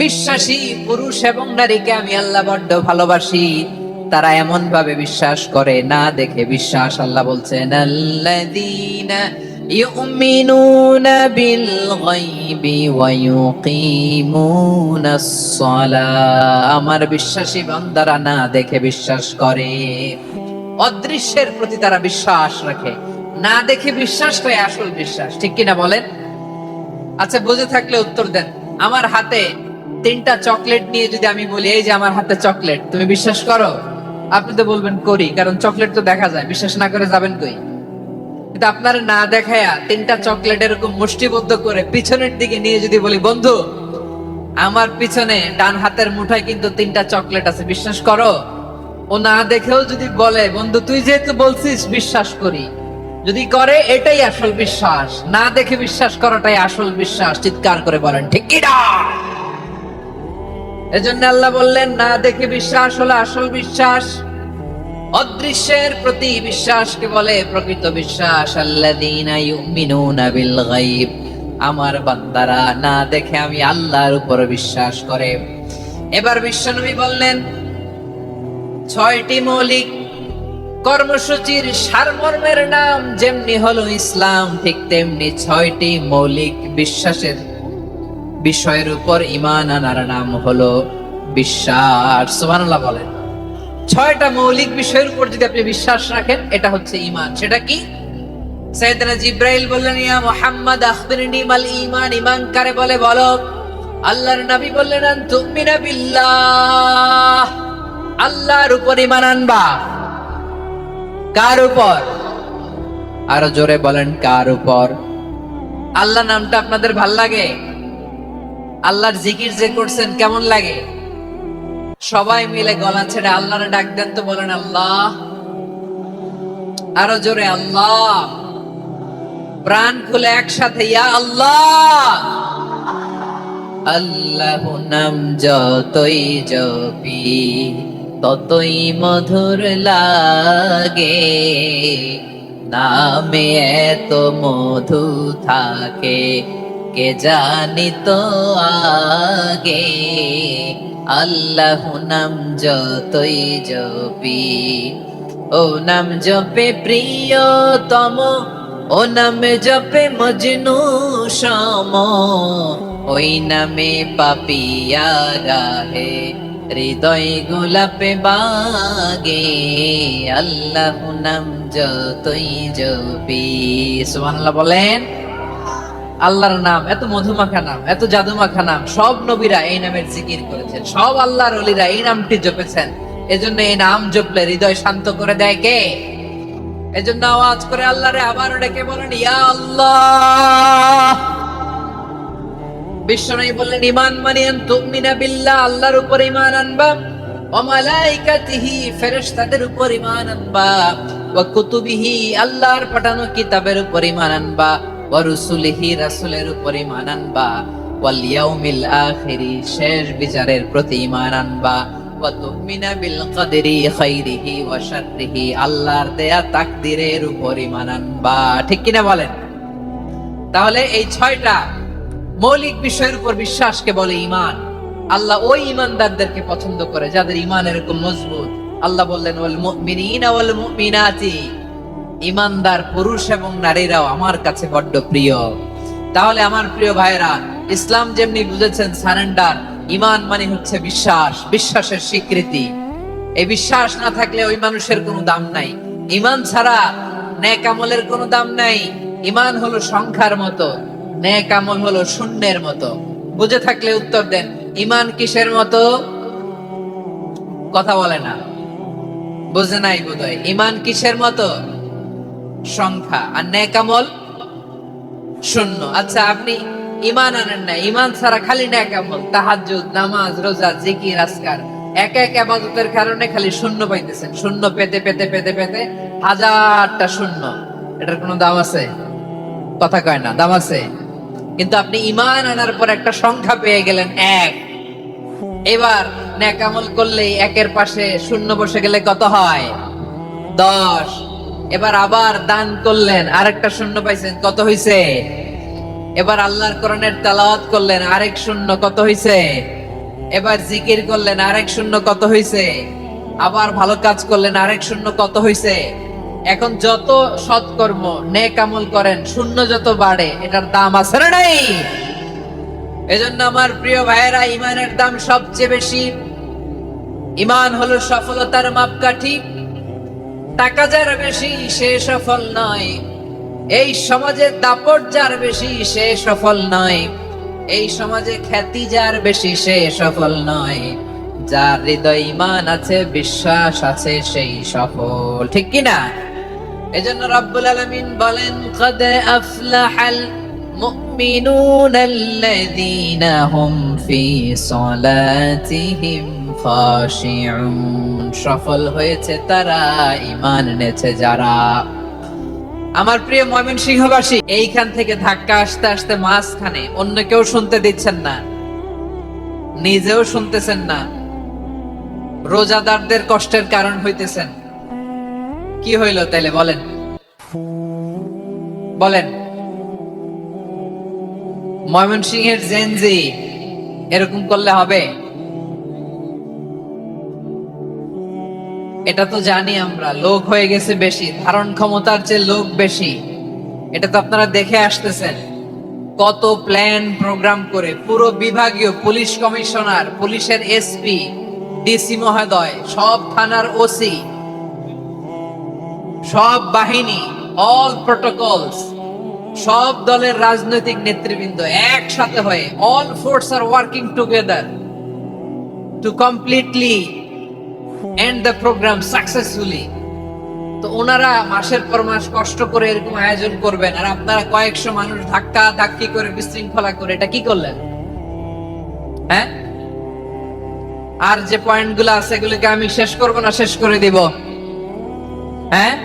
বিশ্বাসী পুরুষ এবং নারীকে আমি আল্লাহ বড্ড ভালোবাসি। তারা এমন ভাবে বিশ্বাস করে না দেখে বিশ্বাস। আল্লাহ বলছেন আল্লাযীনা ইউমিনুনা বিল গায়বি ওয়া ইউকিমুনাস সালাহ। আমার বিশ্বাসী বান্দারা না দেখে বিশ্বাস করে। অদৃশ্যের প্রতি তারা বিশ্বাস রাখে, না দেখে বিশ্বাসটাই আসল বিশ্বাস। ঠিক কিনা বলেন? আচ্ছা, বুঝে থাকলে উত্তর দেন। আমার হাতে 3টা চকলেট নিয়ে যদি আমি বলি এই যে আমার হাতে চকলেট, তুমি বিশ্বাস করো? আপনি তো বলবেন করি, কারণ চকলেট তো দেখা যায়। বিশ্বাস না করে যাবেন কই? কিন্তু আপনার না দেখায়া 3টা চকলেট এরকম মুষ্টিবদ্ধ করে পিছনের দিকে নিয়ে যদি বলি বন্ধু আমার পিছনে ডান হাতের মুঠায় কিন্তু 3টা চকলেট আছে, বিশ্বাস করো? ও না দেখেও যদি বলে বন্ধু তুই যেহেতু বলছিস বিশ্বাস করি, যদি করে এটাই আসল বিশ্বাস। না দেখে বিশ্বাস করাটাই আসল বিশ্বাস। চিৎকার করে বলেন ঠিক কি না? এজন্য আল্লাহ বললেন না দেখে বিশ্বাস হলো আসল বিশ্বাস। অদৃশ্যের প্রতি বিশ্বাসকে বলে প্রকৃত বিশ্বাস। আল্লাযীনা ইউমিনুনা বিল গায়ব, আমার বান্দারা না দেখে আমি আল্লাহর উপর বিশ্বাস করে। এবার বিশ্বনবী বললেন 6টি মৌলিক কর্মসূচির সারমর্মের নাম যেমনি হলো ইসলাম, ঠিক তেমনি 6টি মৌলিক বিশ্বাসের বিষয়ের উপর ঈমান আনার নাম হলো বিশ্বাস। সুবহানাল্লাহ বলেন। 6টা মৌলিক বিষয়ের উপর যদি আপনি বিশ্বাস রাখেন এটা হচ্ছে ঈমান। সেটা কি? সাইয়েদনা জিবরাইল বললেন ইয়া মুহাম্মদ আখবিরনি মাল ঈমান। ঈমান কারে বলে বলো। আল্লাহর নবী বললেন আন তুমিনা বিল্লাহ, আল্লাহর উপর ঈমান আনবা। কার উপর? আরো জোরে বলেন কার উপর? আল্লাহ নামটা আপনাদের ভাল লাগে? আল্লাহর জিকির যে করছেন কেমন লাগে? সবাই মিলে গলা ছেড়ে আল্লাহরে ডাক দেন তো, বলেন আল্লাহ। আরো জোরে আল্লাহ। প্রাণ খুলে একসাথে ইয়া আল্লাহ। আল্লাহ নাম যতই জপি ততই মধুর লাগে, নামে এত মধু থাকে কে জানি তো আগে। আল্লাহ নাম যতই জপি, ও নাম জপে প্রিয়তম, ও নাম জপে মজনু সম, ওই নামে পাপিয়া গাহে হৃদয় গোলাপে বাগে। আল্লাহ নাম যতই জপি। সুবহানাল্লাহ বলেন। আল্লাহর নাম এত মধুমাখা নাম, এত জাদুমাখা নাম। সব নবীরা এই নামের জিকির করেছেন, সব আল্লাহর ওলিরা এই নামটি জপেছেন। এজন্য এই নাম জপলে হৃদয় শান্ত করে দেয় কে? এজন্য আওয়াজ করে আল্লাহরে আবার ডেকে বলেন ইয়া আল্লাহ। বিশ্বনবী বললেন ঈমান মানে আন তুমিনা বিল্লাহ, আল্লাহর উপর ঈমান আনবা, ওয়া মালাইকাতিহি, ফেরেশতাদের উপর ঈমান আনবা, ওয়া কুতুবিহি, আল্লাহর পাঠানো কিতাবের উপর ঈমান আনবা, ওয়া রুসুলিহি, রাসূলের উপর ঈমান আনবা, ওয়াল ইয়াউমিল আখিরি, শেষ বিচারের প্রতি ঈমান আনবা, ওয়া তুমিনা বিল কদরি খাইরিহি ওয়া শাররিহি, আল্লাহর দেয়া তাকদীরের উপর ঈমান আনবা। ঠিক কিনা বলেন? তাহলে এই 6টা মৌলিক বিষয়ের উপর বিশ্বাসকে বলে ঈমান। আল্লাহ ওই ঈমানদারদেরকে পছন্দ করে যাদের ঈমান এরকম মজবুত। আল্লাহ বললেন ওয়াল মুমিনিনা ওয়াল মুমিনাতি, ঈমানদার পুরুষ এবং নারীরাও আমার কাছে বড্ড প্রিয়। তাহলে আমার প্রিয় ভাইরা, ইসলাম যেমনি বুঝেছেন সারেন্ডার, ঈমান মানে হচ্ছে বিশ্বাস, বিশ্বাসের স্বীকৃতি। এই বিশ্বাস না থাকলে ওই মানুষের কোনো দাম নাই। ঈমান ছাড়া নেক আমলের কোনো দাম নাই। ঈমান হলো সংখ্যার মতো, নেক আমল হলো শূন্যের মতো। বুঝে থাকলে উত্তর দেন। ঈমান কিসের মতো? কথা বলে না, বুঝে নাই বোধহয়। ঈমান কিসের মতো? সংখ্যা। আর নেক আমল শূন্য। আচ্ছা, আপনি ঈমান আনেন না, ঈমান ছাড়া খালি নেক আমল, তাহাজ্জুদ, নামাজ, রোজা, জিকির, আজকার, এক এক ইবাদতের কারণে খালি শূন্য পাইতেছেন। শূন্য পেতে পেতে পেতে পেতে হাজারটা শূন্য। এটার কোনো দাম আছে? কথা কয় না, দাম আছে? কিন্তু আপনি ঈমান আনার পর একটা সংখ্যা পেয়ে গেলেন, এক। এবার নেক আমল করলেই একের পাশে শূন্য বসে গেলে কত হয়? 10। এবার আবার দান করলেন, আরেকটা শূন্য পাইছেন, কত হইছে? এবার আল্লাহর কোরআনের তেলাওয়াত করলেন, আরেক শূন্য কত হইছে? এবার জিকির করলেন, আরেক শূন্য কত হইছে? আবার ভালো কাজ করলেন, আরেক শূন্য কত হইছে? এখন যত সৎকর্ম নেক আমল করেন, শূন্য যত বাড়ে, এটার দাম আছে না নাই? এজন্য আমার প্রিয় ভাইয়েরা, ইমানের দাম সবচেয়ে বেশি। ইমান হলো সফলতার মাপকাঠি। টাকা যার বেশি সে সফল নয়, এই সমাজে দাপট যার বেশি সে সফল নয়, এই সমাজে খ্যাতি যার বেশি সে সফল নয়, যার হৃদয় ঈমান আছে, বিশ্বাস আছে, সেই সফল। ঠিক কি না? এজন্য রব্বুল আলামিন বলেন, قد أفلح المؤمنون الذين هم في صلاتهم خاشعون। সফল হয়েছে তারা, ঈমান এনেছে যারা। আমার প্রিয় ময়মনসিংহবাসী, এইখান থেকে ধাক্কা আসতে আসতে মাঝখানে অন্য কেউ শুনতে দিচ্ছেন না, নিজেও শুনতেছেন না, রোজাদারদের কষ্টের কারণ হইতেছেন। কি হইল তাইলে বলেন? বলেন, ময়মনসিংহের জেনজি এরকম করলে হবে? এটা তো জানি আমরা, লোক হয়ে গেছে বেশি, ধারণ ক্ষমতার চেয়ে লোক বেশি। এটা তো আপনারা দেখে আসতেছেন, কত প্ল্যান প্রোগ্রাম করে পুরো বিভাগীয় পুলিশ কমিশনার, পুলিশের এসপি, ডিসি মহোদয়, সব থানার ওসি, সব বাহিনী, অল প্রোটোকলস, সব দলের রাজনৈতিক নেতৃবৃন্দ একসাথে হয়ে, all force are working together to completely and the program successfully. তো ওনারা মাসের পর মাস কষ্ট করে এরকম আয়োজন করবেন, আর আপনারা কয়েকশো মানুষ ধাক্কা ধাক্কি করে বিশৃঙ্খলা করে এটা কি করলেন? হ্যাঁ, আর যে পয়েন্টগুলো আছে এগুলোকে আমি শেষ করব না শেষ করে দিব? হ্যাঁ,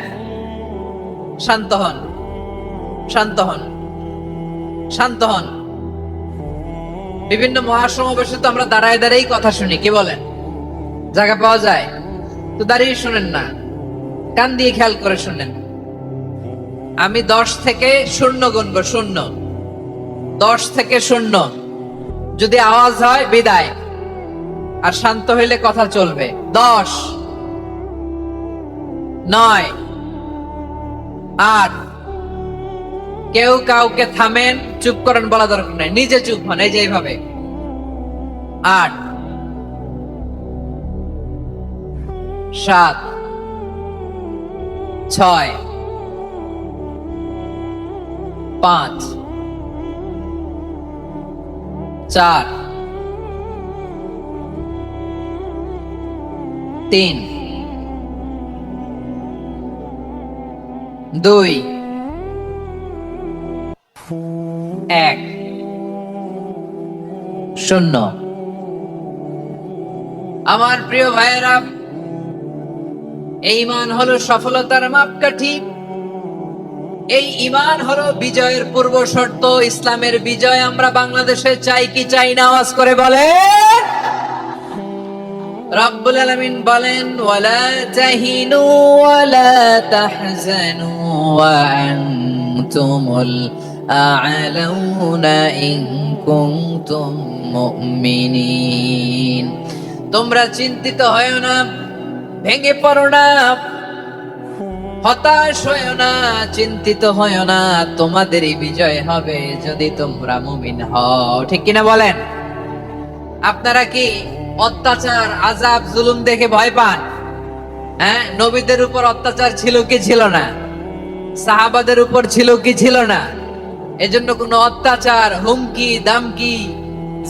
শান্ত হন, শান্ত হন, শান্ত হন। বিভিন্ন মহাসমাবেশে তো আমরা দাঁড়ায় দাঁড়াই কথা শুনি, কি বলেন? জায়গা পাওয়া যায় তো দাঁড়িয়ে শুনেন না, কান দিয়ে খেয়াল করে শুনেন। আমি 10 থেকে 0 গুনবো, 0, 10 থেকে 0। যদি আওয়াজ হয় বিদায়, আর শান্ত হইলে কথা চলবে। 10, 9, 8। কেউ কাউকে থামেন, চুপ করেন বলা দরকার নাই, নিজে চুপ হন, এই যে এইভাবে। 8, 7, 6, 5, 4, 3, 2, 1, 0। আমার প্রিয় ভাইয়েরা, এই ঈমান হলো সফলতার মাপকাঠি। এই ঈমান হলো বিজয়ের পূর্ব শর্ত। ইসলামের বিজয় আমরা বাংলাদেশে চাই কি চাই না? আওয়াজ করে বলেন। রব্বুল আলামিন বলেন, ওয়ালা তাহিনু ওয়ালা তাহজানু ওয়া আনতুমুল আ'লাউনা ইন কুনতুম মুমিনিন। তোমরা চিন্তিত হয়ো না, ভেঙে পড়ো না, হতাশ হয়ো না, চিন্তিত হয়ো না, তোমাদেরই বিজয় হবে যদি তোমরা মুমিন হও। ঠিক কিনা বলেন? আপনারা কি অত্যাচার, আযাব, জুলুম দেখে ভয় পান? হ্যাঁ, নবীদের উপর অত্যাচার ছিল কি ছিল না? সাহাবাদের উপর ছিল কি ছিল না? এজন্য কোনো অত্যাচার, হুমকি, দামকি,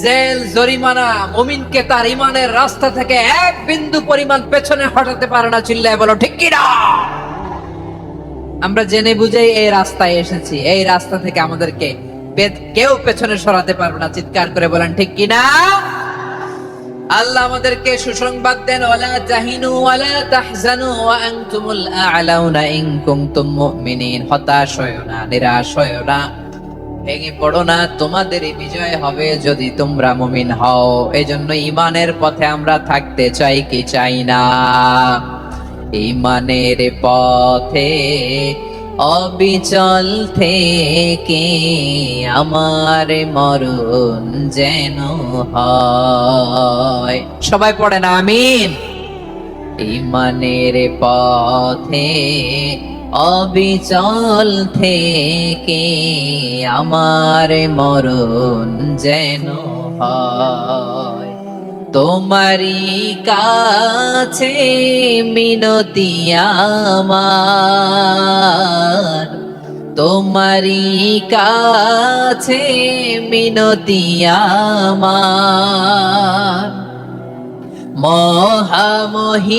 জেল, জরিমানা মুমিনকে তার ঈমানের রাস্তা থেকে এক বিন্দু পরিমাণ পেছনে হটাতে পারে না। চিল্লায় বলো ঠিক কি না? আমরা জেনে বুঝেই এই রাস্তায় এসেছি, এই রাস্তা থেকে আমাদেরকে কেউ পেছনে সরাতে পারবে না। চিৎকার করে বলেন ঠিক কি না? আল্লাহ আমাদেরকে সুসংবাদ দেন, ওয়ালা তাহিনু ওয়ালা তাহজানু ওয়া আনতুমুল আ'লাউনা ইন কুনতুম মুমিনিন। হতাশ হয়ো না, নিরাশ হয়ো না, ভেঙে পড়ো না, তোমাদেরই বিজয় হবে যদি তোমরা মুমিন হও। এজন্য ঈমানের পথে আমরা থাকতে চাই কি চাই না? ঈমানের পথে অবিচল থেকে আমার মরণ যেন হয়। সবাই পড়েন আমিন। ঈমানের পথে অবিচল থেকে আমার মরণ যেন হয়। তোমারই কাছে মিনতি আমার, তোমারই কাছে মিনতি আমার। মহামহিম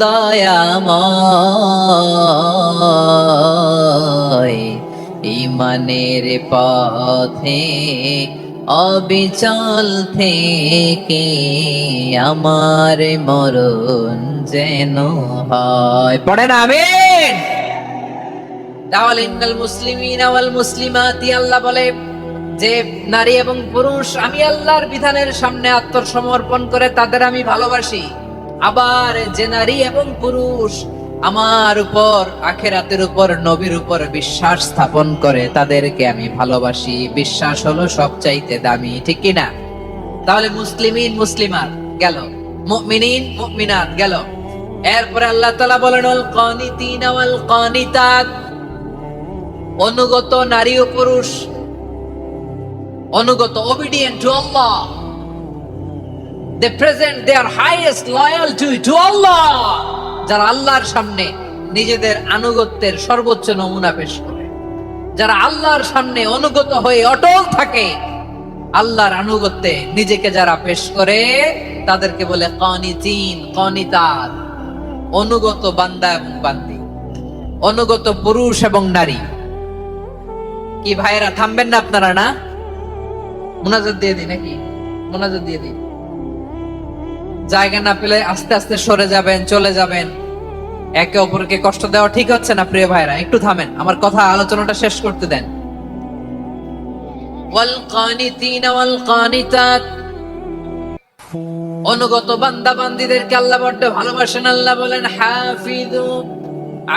দয়াময়, ঈমানের পথে অবিচল থেকে আমার মরণ যেন হয়। পড়েন আমিন। তাহলে ইন্নাল মুসলিমিনা ওয়াল মুসলিমাতি, আল্লাহ বলে যে নারী এবং পুরুষ আমি আল্লাহর বিধানের সামনে আত্মসমর্পণ করে তাদের আমি ভালোবাসি। আবার যে নারী এবং পুরুষ আমার উপর, আখিরাতের উপর, নবীর উপর বিশ্বাস স্থাপন করে তাদেরকে আমি ভালোবাসি। বিশ্বাস হলো সবচাইতে দামি, ঠিক কি না? তাহলে মুসলিমিন মুসলিমাত গেল, মুমিনিন মুমিনাত গেল। এরপরে আল্লাহ তাআলা বলেন আল কানিতিনা ওয়াল কানিতাত, অনুগত নারী ও পুরুষ, অনুগত, obedient to Allah. They present their highest loyalty to Allah. যারা আল্লাহর সামনে নিজেদের আনুগত্যের সর্বোচ্চ নমুনা পেশ করে, যারা আল্লাহর সামনে অনুগত হয়ে অটল থাকে, আল্লাহর আনুগত্যে নিজেকে যারা পেশ করে তাদেরকে বলে কানিতিন কানিতাত, অনুগত বান্দা এবং বান্দি, অনুগত পুরুষ এবং নারী। কি ভাইরা থামবেন না আপনারা? না, মুনাজাত দিয়ে দিই নাকি? মুনাজাত দিয়ে দিই। জায়গা না পেলে আস্তে আস্তে সরে যাবেন, চলে যাবেন। একে অপরকে কষ্ট দেওয়া ঠিক হচ্ছে না প্রিয় ভাইরা, একটু থামেন, আমার কথা আলোচনাটা শেষ করতে দেন। ওয়াল কানিতিনা ওয়াল কানিতাত, অনুগত বান্দা বান্দীদেরকে আল্লাহ বড় ভালোবাসেন। আল্লাহ বলেন হাফিজু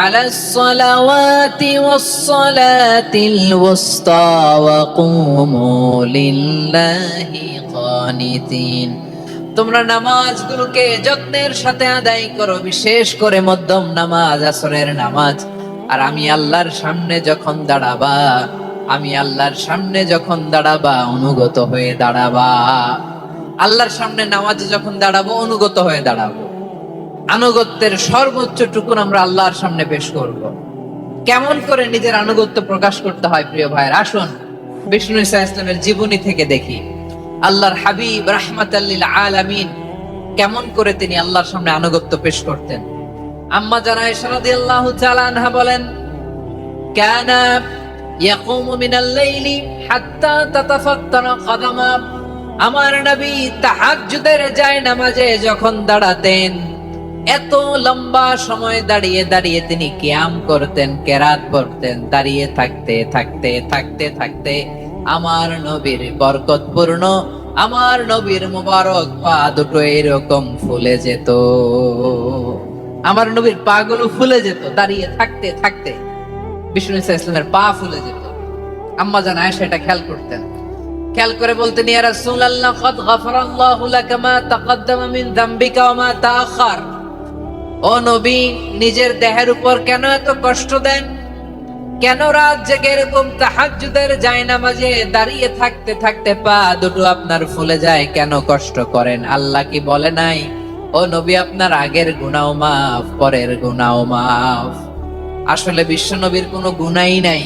আলাস সালাওয়াতি ওয়াস সালাতিল ওয়াসতা ওয়া কুমু লিল্লাহি কানিতিন, তোমরা নামাজগুলোকে যত্নের সাথে আদায় করো, বিশেষ করে মধ্যম নামাজ, আসরের নামাজ। আর আমি আল্লাহর সামনে যখন দাঁড়াবা, আমি আল্লাহর সামনে যখন দাঁড়াবা অনুগত হয়ে দাঁড়াবা। আল্লাহর সামনে নামাজে যখন দাঁড়াবো অনুগত হয়ে দাঁড়াবো। আনুগত্যের সর্বোচ্চ টুকুন আমরা আল্লাহর সামনে পেশ করব। কেমন করে নিজের আনুগত্য প্রকাশ করতে হয় প্রিয় ভাইয়ের, আসুন বিষ্ণু ঈসা ইসলামের জীবনী থেকে দেখি। আল্লাহর হাবিব রাহমাতাল লিল আলামিন কেমন করে তিনি আল্লাহর সামনে আনুগত্য পেশ করতেন। আম্মা জানা আয়েশা রাদিয়াল্লাহু তাআলা আনহা বলেন, কানা ইয়াকুমু মিনাল লাইলি হাত্তা তাতাফাত্তারা কদামা, আমার নবী তাহাজ্জুদের জায়নামাজে যখন দাঁড়াতেন এত লম্বা সময় দাঁড়িয়ে দাঁড়িয়ে তিনি কিয়াম করতেন, কেরাত পড়তেন। দাঁড়িয়ে থাকতে থাকতে থাকতে থাকতে আমার নবীর বরকতপূর্ণ, আমার নবীর মুবারক পা দুটো এরকম ফুলে যেত। আমার নবীর পা গুলো ফুলে যেত দাঁড়িয়ে থাকতে থাকতে, বিষ্ণু ঈসা ইসলামের পা ফুলে যেত। আম্মা জান আয়েশা এটা খেয়াল করতেন। খেয়াল করে বলতেন, ইয়া রাসূলুল্লাহ ক্বাদ গাফারাল্লাহু লাকা মা তাকাদ্দামা মিন যামবিকা ওয়া মা তাআখার। ও নবী, নিজের দেহের উপর কেন এত কষ্ট দেন? কেন রাত জেগে এরকম তাহাজ্জুদের জায়নামাজে দাঁড়িয়ে থাকতে থাকতে পা দুটো আপনার ফুলে যায়? কেন কষ্ট করেন? আল্লাহ কি বলে নাই, ও নবী আপনার আগের গুনাহ মাফ, পরের গুনাহ মাফ? আসলে বিশ্ব নবীর কোনো গুনাহই নাই।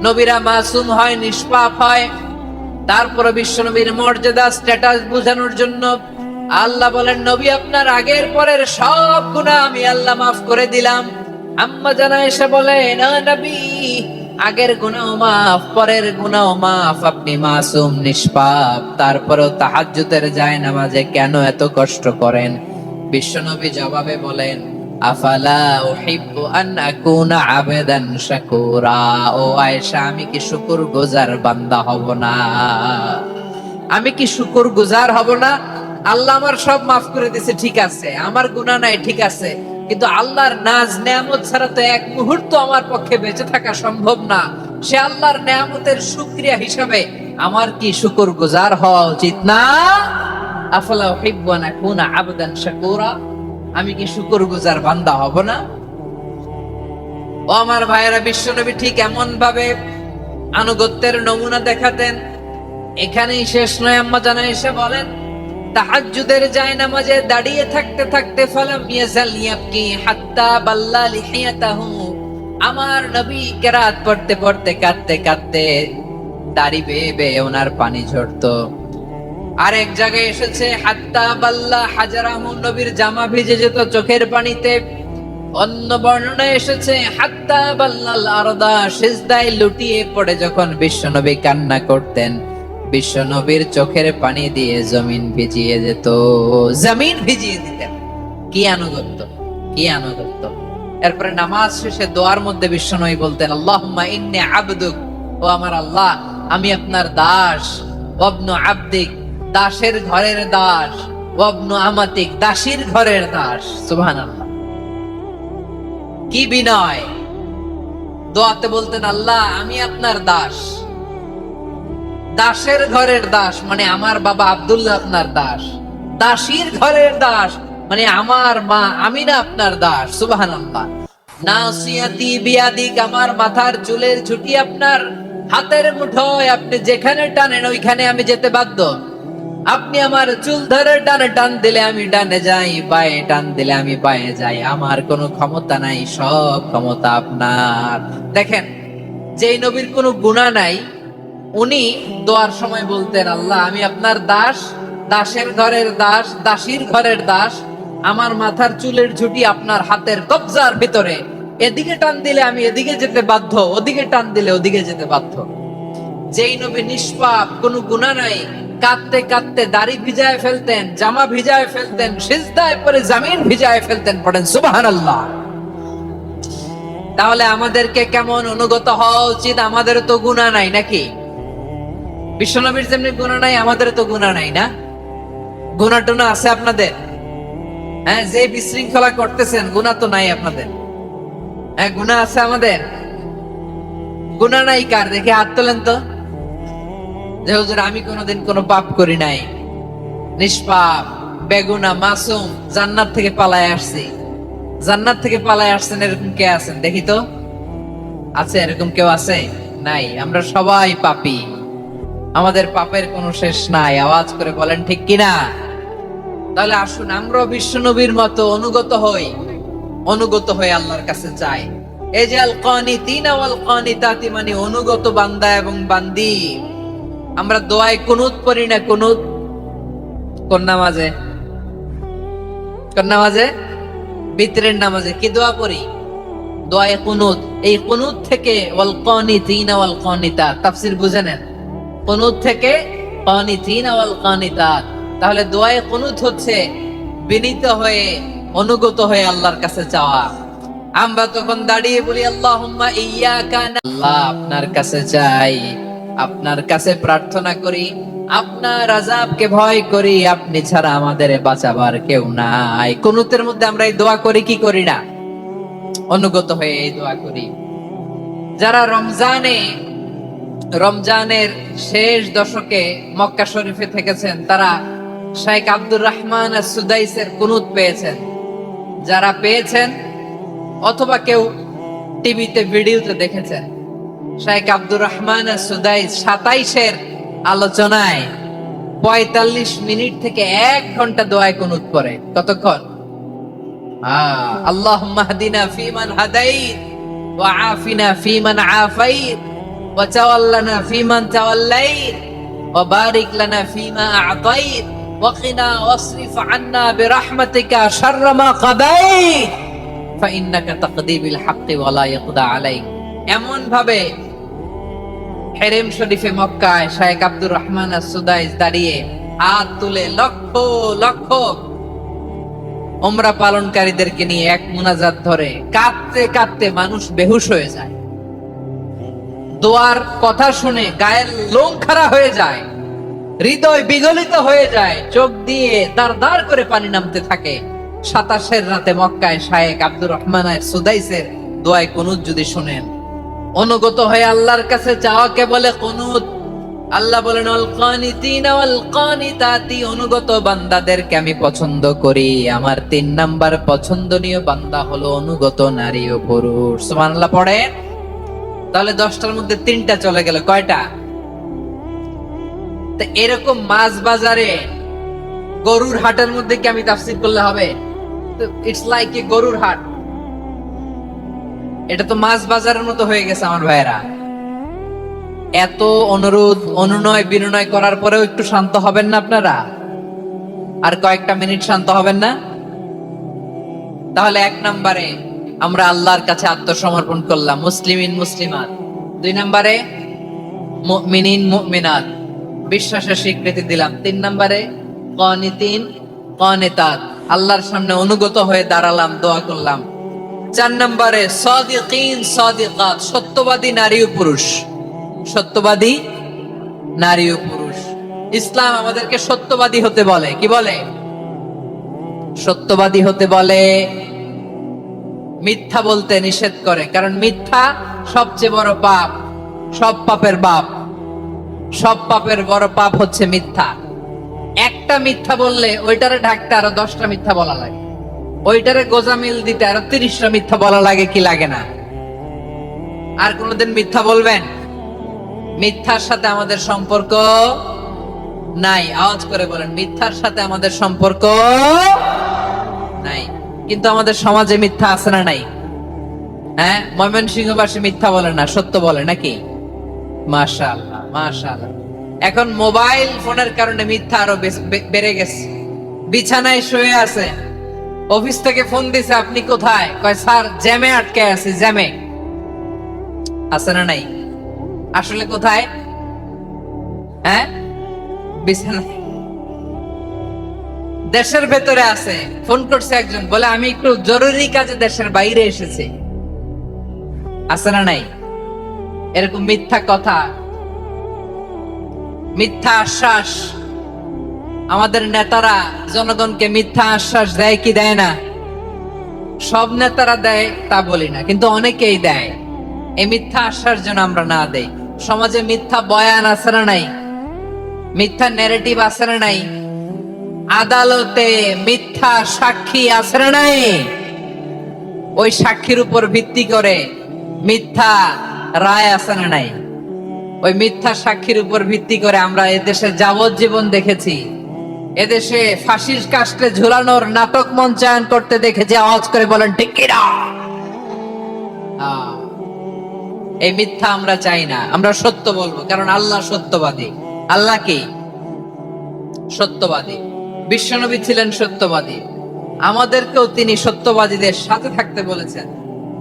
নবীরা মাসুম হয়, নিষ্পাপ হয়। তারপরে বিশ্ব নবীর মর্যাদা, স্ট্যাটাস বোঝানোর জন্য আল্লাহ বলেন, নবী আপনার আগের পরের সব গুনাহ আমি আল্লাহ মাফ করে দিলাম। আম্মা জানা এসে বলেন, নবী আগের গুনাহ মাফ, পরের গুনাহ মাফ, আপনি মাসুম নিষ্পাপ, তারপরেও তাহাজ্জুদের জায়নামাজে কেন এত কষ্ট করেন? বিশ্বনবী জবাবে বলেন, আফালা উহিব্বু আন আকুনা আবেদান শাকুরা। ও আয়েশা, আমি কি শুকরগুজার বান্দা হব না? আমি কি শুকরগুজার হব না? আল্লাহ আমার সব মাফ করে দিয়েছে, ঠিক আছে, আমার গুনাহ নাই, ঠিক আছে, কিন্তু আল্লাহর নাজ নেয়ামত ছাড়া তো এক মুহূর্ত আমার পক্ষে বেঁচে থাকা সম্ভব না। সে আল্লাহর নেয়ামতের শুকরিয়া হিসাবে আমার কি শুকরগুজার হওয়া উচিত না? আফালা উহিব্বু আন আকুনা আবদান শাকুরা, আমি কি শুকরগুজার বান্দা হব না? ও আমার ভাইয়েরা, বিশ্বনবী ঠিক এমন ভাবে আনুগত্যের নমুনা দেখাতেন। এখানেই শেষ নয়, আম্মা জানা এসে বলেন তাহাজ্জুদের জায়নামাজে দাঁড়িয়ে থাকতে থাকতে ফালাম ইয়াজাল ইয়াবকি হাত্তা বাল্লা লিহিয়াতাহু, আমার নবী কেরাত পড়তে পড়তে কাঁদতে কাঁদতে দাড়ি বেয়ে বেয়ে ওনার পানি ঝরতো। আর এক জায়গায় এসেছে হাত্তা বাল্লা হাজারাহু, নবীর জামা ভিজে যেত চোখের পানিতে। অন্য বর্ণনায় এসেছে হাত্তা বাল্লাল আরদা, সিজদায় লুটিয়ে পড়ে যখন বিশ্বনবী কান্না করতেন, বিশ্বনবীর চোখের পানি দিয়ে জমিন ভিজিয়ে যেত, জমিন ভিজিয়ে দিতেন। কি আনুগত্য, কি আনুগত্য! এরপরে নামাজ শেষে দোয়ার মধ্যে বিশ্বনবী বলতেন আল্লাহুম্মা ইন্নী আবদুক, ও আমার আল্লাহ আমি আপনার দাস, ওয়াবনু আবদিক, দাসের ঘরের দাস, ওয়াবনু আমাতিক, দাসীর ঘরের দাস। সুবহানাল্লাহ, কি বিনয়! দোয়াতে বলতেন আল্লাহ আমি আপনার দাস, দাসের ঘরের দাস মানে আমার বাবা আব্দুল্লাহ আপনার দাস, দাসীর ঘরের দাস মানে আমার মা আমিনা আপনার দাস। সুবহানাল্লাহ। নাসিয়াতি বিয়াদিক, আমার মাথার চুলের ঝুঁটি আপনার হাতের মুঠোয়, আপনি যেখানে টানেন ওইখানে আমি যেতে বাধ্য। আপনি আমার চুল ধরে ডানে টান দিলে আমি ডানে যাই, বায়ে টান দিলে আমি বায়ে যাই, আমার কোনো ক্ষমতা নাই, সব ক্ষমতা আপনার। দেখেন, যেই নবীর কোনো গুনাহ নাই উনি দোয়ার সময় বলতেন আল্লাহ আমি আপনার দাস, দাসের ঘরের দাস, দাসীর ঘরের দাস, আমার মাথার চুলের ঝুঁটি আপনার হাতের কবজার ভিতরে, এদিকে টান দিলে আমি এদিকে যেতে বাধ্য, ওদিকে টান দিলে ওদিকে যেতে বাধ্য। যেই নবী নিষ্পাপ, কোনো গুনাহ নাই, কাঁদতে কাঁদতে দাড়ি ভিজায় ফেলতেন, জামা ভিজায় ফেলতেন, সিজদায় পড়ে জমিন ভিজায় ফেলতেন। পড়েন সুবহানাল্লাহ। তাহলে আমাদেরকে কেমন অনুগত হওয়া উচিত? আমাদের তো গুনাহ নাই নাকি? বিশ্বনবীর যেমনি গুনাহ নাই, আমাদের তো গুনাহ নাই না? গুনাহ টুনা আছে আপনাদের? হ্যাঁ, যে বিশৃঙ্খলা করতেছেন গুনাহ তো নাই আপনাদের? হ্যাঁ, গুনাহ আছে আমাদের? গুনাহ নাই কার? দেখে হাত তোলেন তো, যে হুজুর আমি কোনোদিন কোনো পাপ করি নাই, নিষ্পাপ, বেগুনা, মাসুম, জান্নাত থেকে পালায় আসছি। জান্নাত থেকে পালায় আসছেন এরকম কে আছেন দেখি তো? আছে এরকম কেউ? আছে? নাই। আমরা সবাই পাপী, আমাদের পাপের কোনো শেষ নাই। আওয়াজ করে বলেন ঠিক কিনা? তাহলে আসুন আমরা বিশ্বনবীর মতো অনুগত হই, অনুগত হয়ে আল্লাহর কাছে চাই। এই যে আল কানিতিনা ওয়াল কানিতাতি, মানে অনুগত বান্দা এবং বান্দি। আমরা দোয়ায় কুনুত পড়ি না? কুনুত কোন নামাজে? কোন নামাজে? বিতরের নামাজে কি দোয়া পড়ি? দোয়ায়ে কুনুত। এই কুনুত থেকে ওয়াল কানিতিনা ওয়াল কানিতাত, তাফসীর বুঝে নেন। কুনুত থেকে কানিতিনা ওয়াল কানিতাত। তাহলে দোয়ায়ে কুনুত হচ্ছে বিনীত হয়ে, অনুগত হয়ে আল্লাহর কাছে চাওয়া। আমরা তখন দাঁড়িয়ে বলি আল্লাহুম্মা ইয়্যাকা না, আল্লাহ আপনার কাছে চাই, আপনার কাছে প্রার্থনা করি, আপনার আযাবকে ভয় করি, আপনি ছাড়া আমাদের বাঁচাবার কেউ নাই। কুনুতের মধ্যে আমরা এই দোয়া করি কি করি না? অনুগত হয়ে এই দোয়া করি। যারা রমজানের শেষ দশকে মক্কা শরীফে থেকেছেন তারা শেখ আব্দুর রহমান আস-সুদাইসের কুনুত পেয়েছেন। যারা পেয়েছেন অথবা কেউ টিভিতে ভিডিওতে দেখেছেন, শেখ আব্দুর রহমান আস-সুদাইস 27-এর আলোচনায় 45 মিনিট থেকে 1 ঘন্টা দোয়ায় কুনুত পড়ে। কতক্ষণ? আল্লাহুম্মা হদিনা ফীমান হাদাইত ওয়া আফিনা ফীমান আফাইত ওয়া তাওয়াল্লানা ফীমান তাওয়াল্লাইত ওয়া বারিক লানা ফীমা আ'তাইত ওয়া কিনা ওয়াসরিফ আন্না বিরহমাতিকা শাররা মা কাদাইত ফা ইন্নাকা তাকদি বিল হাক্কি ওয়া লা ইয়াকদা আলাইক। এমন ভাবে হেরেম শরীফে মক্কায় শেখ আব্দুর রহমান আস-সুদাইস দাঁড়িয়ে হাত তুলে লক্ষ লক্ষ উমরা পালনকারীদেরকে নিয়ে এক মুনাজাত ধরে কাঁদতে কাঁদতে মানুষ বেহুশ হয়ে যায়। দোয়ার কথা শুনে গায়ের লোম খাড়া হয়ে যায়, হৃদয় বিগলিত হয়ে যায়, চোখ দিয়ে দার দার করে পানি নামতে থাকে। 27 রাতে মক্কায় শায়েখ আব্দুর রহমান সুদাইসের দোয়ায় কুনুত যদি শুনেন, অনুগত হয়ে আল্লাহর কাছে চাওয়াকে বলে কুনুত। আল্লাহ বলেন আল কানিতিনা ওয়াল কানিতাতি, অনুগত বান্দাদেরকে আমি পছন্দ করি। আমার 3 নাম্বার পছন্দনীয় বান্দা হলো অনুগত নারী ও পুরুষ। সুবহানাল্লাহ পড়েন। তাহলে 10টার মধ্যে 3টা চলে গেল, কয়টা? তো এরকম মাছ বাজারে গরুর হাটের মধ্যে কি আমি তাফসীর করলে হবে? ইটস লাইক এ গরুর হাট। এটা তো মাছ বাজারের মতো হয়ে গেছে আমার ভাইয়েরা। এত অনুরোধ অনুনয় বিনয় করার পরেও একটু শান্ত হবেন না আপনারা? আর কয়েকটা মিনিট শান্ত হবেন না? তাহলে 1 নম্বরে আমরা আল্লাহর কাছে আত্মসমর্পণ করলাম, মুসলিমিন মুসলিমাত। 2 নম্বরে মুমিনিন মুমিনাত, বিশ্বাসের স্বীকৃতি দিলাম। 3 নম্বরে কানিতিন কানিতাত, আল্লাহর সামনে অনুগত হয়ে দাঁড়ালাম, দোয়া করলাম। 4 নম্বরে সাদিকিন সাদিকাত, সত্যবাদী নারী ও পুরুষ। সত্যবাদী নারী ও পুরুষ। ইসলাম আমাদেরকে সত্যবাদী হতে বলে। কি বলে? সত্যবাদী হতে বলে। মিথ্যা বলতে নিষেধ করে, কারণ মিথ্যা সবচেয়ে বড় পাপ, সব পাপের বাপ। সব পাপের বড় পাপ হচ্ছে মিথ্যা। একটা মিথ্যা বললে ওইটারে ঢাকতে আরো 10টা মিথ্যা বলা লাগে, ওইটারে গোজামিল দিতে আরো 30টা মিথ্যা বলা লাগে, কি লাগে না? আর কোনোদিন মিথ্যা বলবেন? মিথ্যার সাথে আমাদের সম্পর্ক নাই। আওয়াজ করে বলেন, মিথ্যার সাথে আমাদের সম্পর্ক নাই। কিন্তু আমাদের সমাজে মিথ্যা আছে না নাই? হ্যাঁ, ময়মনসিংহবাসী মিথ্যা বলে না, সত্য বলে নাকি? মাশাআল্লাহ মাশাআল্লাহ। এখন মোবাইল ফোনের কারণে মিথ্যা আরো বেড়ে গেছে। বিছানায় শুয়ে আছে, অফিস থেকে ফোন দিছে, আপনি কোথায়? কয় স্যার জ্যামে আটকে আছি। জ্যামে আছে না নাই? আসলে কোথায়? হ্যাঁ, বিছানায়। দেশের ভেতরে আছে। ফোন করছে একজন, বলে আমি একটু জরুরি কাজে দেশের বাইরে এসেছি। আছে না নাই? এরকম মিথ্যা কথা, মিথ্যা আশ্বাস। আমাদের নেতারা জনগণকে মিথ্যা আশ্বাস দেয় কি দেয় না? সব নেতারা দেয় তা বলি না, কিন্তু অনেকেই দেয়। এই মিথ্যা আশ্বাস যেন আমরা না দেই। সমাজে মিথ্যা বয়ান আছে না নাই? মিথ্যা ন্যারেটিভ আছে না নাই? আদালতে মিথ্যা সাক্ষী আছে না নাই? ওই সাক্ষীর উপর ভিত্তি করে মিথ্যা রায় আছে না নাই? ওই মিথ্যা সাক্ষীর উপর ভিত্তি করে আমরা এদেশে যাবজ্জীবন দেখেছি, এদেশে ফাঁসির কাস্টে ঝুলানোর নাটক মঞ্চায়ন করতে দেখেছি। আওয়াজ করে বলেন ঠিক কিনা? এই মিথ্যা আমরা চাই না, আমরা সত্য বলবো, কারণ আল্লাহ সত্যবাদী। আল্লাহ কি? সত্যবাদী। বিশ্বনবী ছিলেন সত্যবাদী, আমাদেরকেও তিনি সত্যবাদীদের সাথে থাকতে বলেছেন।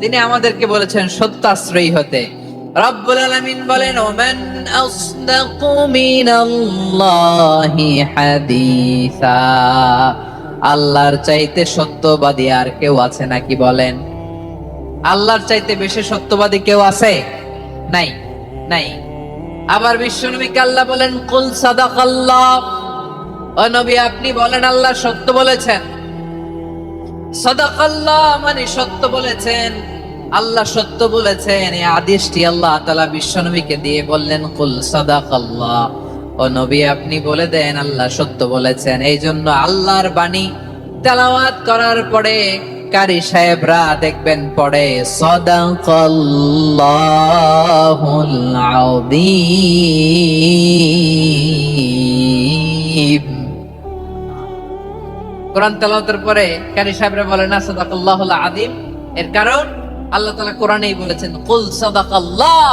তিনি আমাদেরকে বলেছেন সত্যাশ্রয়ী হতে। রব্বুল আলামিন বলেন ওমান আসদাকু মিনাল্লাহি হাদিসা, আল্লাহর চাইতে সত্যবাদী আর কেউ আছে নাকি বলেন? আল্লাহর চাইতে বেশি সত্যবাদী কেউ আছে? নাই, নাই। আবার বিশ্বনবীকে আল্লাহ বলেন কুল সাদাকাল্লাহ, ও নবী আপনি বলেন আল্লাহ সত্য বলেছেন। সাদাকাল্লাহ মানে সত্য বলেছেন, আল্লাহ সত্য বলেছেন। এই আদেশটি আল্লাহ তাআলা বিশ্বনবীকে দিয়ে বললেন কুল সাদাকাল্লাহ, ও নবী আপনি বলে দেন আল্লাহ সত্য বলেছেন। এই জন্য আল্লাহর বাণী তেলাওয়াত করার পরে কারি সাহেবরা দেখবেন পড়ে সাদাকাল্লাহুল আযীম। কোরআন তেলাওয়াতের পরে কারি সাহেবরা বলে না সাদাকাল্লাহুল আযীম। এর কারণ আল্লাহ তাআলা কোরআনেই বলেছেন কুল সাদাকাল্লাহ,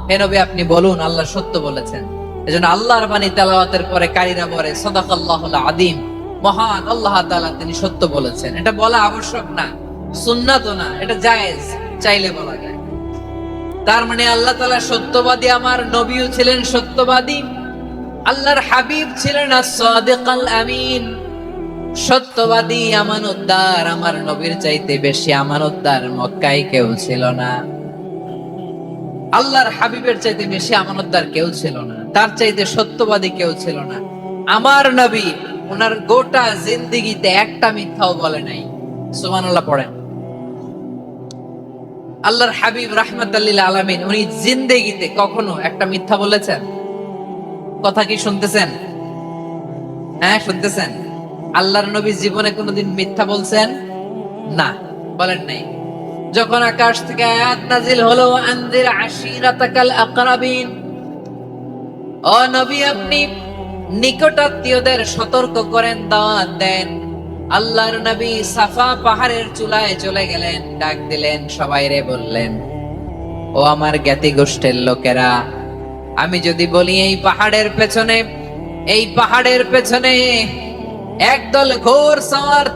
হে নবী আপনি বলুন আল্লাহ সত্য বলেছেন। এজন্য আল্লাহর বাণী তেলাওয়াতের পরে কারীরা বলে সাদাকাল্লাহুল আযীম, মহান আল্লাহ তাআলা তিনি সত্য বলেছেন। এটা বলা আবশ্যক না, সুন্নাতও না, এটা জায়েজ, চাইলে বলা যায়। তার মানে আল্লাহ তাআলা সত্যবাদী, আমার নবীও ছিলেন সত্যবাদী, আল্লাহর হাবিব ছিলেন as-সাদিকাল আমিন, সত্যবাদী আমানতদার। আমার নবীর চাইতে বেশি আমানতদার মক্কায় কেউ ছিল না, আল্লাহর হাবিবের চাইতে বেশি আমানতদার কেউ ছিল না, তার চাইতে সত্যবাদী কেউ ছিল না। আমার নবী ওনার গোটা জিন্দেগিতে একটা মিথ্যাও বলে নাই। সুবহানাল্লাহ পড়েন। আল্লাহর হাবিব রাহমাতাল লিল আলামিন উনি জিন্দেগিতে কখনো একটা মিথ্যা বলেছেন? কথা কি শুনতেছেন? হ্যাঁ শুনতেছেন? আল্লাহর নবী জীবনে কোনোদিন মিথ্যা বলছেন? না, বলেন নাই। যখন আকাশ থেকে আয়াত নাজিল হলো, আনজির আশিরাতাকাল আকরাবিন, ও নবী আপনি নিকটাত্মীয়দের সতর্ক করেন, দাওয়াত দেন। আল্লাহর নবী সাফা পাহাড়ের চূড়ায় চলে গেলেন, ডাক দিলেন, সবাই রে বললেন, ও আমার জ্ঞাতি গোষ্ঠীর লোকেরা, আমি যদি বলি এই পাহাড়ের পেছনে একদল ঘোর সওয়ার